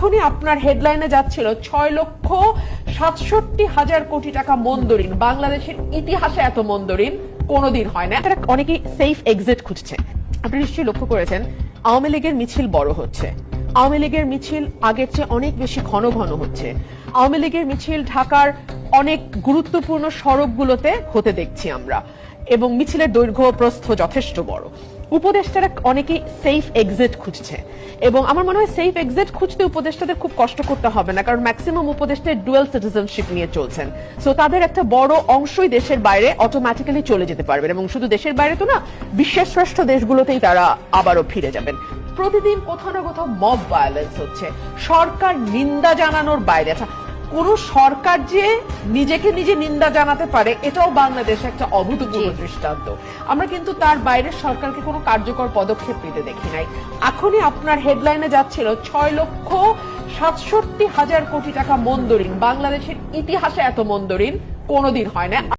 এখনই আপনার হেডলাইনে যাচ্ছিল 6,67,000 কোটি টাকা মন্দরিন। বাংলাদেশের ইতিহাসে এত মন্দরিন কোনোদিন হয় না। অনেকেই সেফ এক্সিট খুঁজছে। আপনি নিশ্চয়ই লক্ষ্য করেছেন আওয়ামী লীগের মিছিল বড় হচ্ছে, আওয়ামী লীগের মিছিল আগের চেয়ে অনেক বেশি ঘন ঘন হচ্ছে। আওয়ামী লীগের মিছিল ঢাকার অনেক গুরুত্বপূর্ণ সড়কগুলোতে হতে দেখছি আমরা, এবং মিছিলের দৈর্ঘ্য প্রস্থ যথেষ্ট বড়। উপদেষ্টারা অনেকেই সেফ এক্সিট খুঁজছে, এবং আমার মনে হয় সেফ এক্সিট খুঁজতে উপদেষ্টাদের খুব কষ্ট করতে হবে না, কারণ ম্যাক্সিমাম উপদেষ্টা ডুয়াল সিটিজেনশিপ নিয়ে চলছেন। সো তাদের একটা বড় অংশই দেশের বাইরে অটোমেটিক্যালি চলে যেতে পারবেন, এবং শুধু দেশের বাইরে তো না, বিশ্বের শ্রেষ্ঠ দেশগুলোতেই তারা আবারও ফিরে যাবেন। প্রতিদিন কোথাও না কোথাও মব ভায়োলেন্স হচ্ছে, সরকার নিন্দা জানানোর বাইরে। আচ্ছা, কোন সরকার যে নিজেকে নিজে নিন্দা জানাতে পারে, এটাও বাংলাদেশে একটা অভূতপূর্ব দৃষ্টান্ত। আমরা কিন্তু তার বাইরে সরকারকে কোনো কার্যকর পদক্ষেপ নিতে দেখি নাই। এখনই আপনার হেডলাইনে যাচ্ছিল 6,67,000 কোটি টাকা মন্দরিন। বাংলাদেশের ইতিহাসে এত মন্দরিন কোনোদিন হয় না।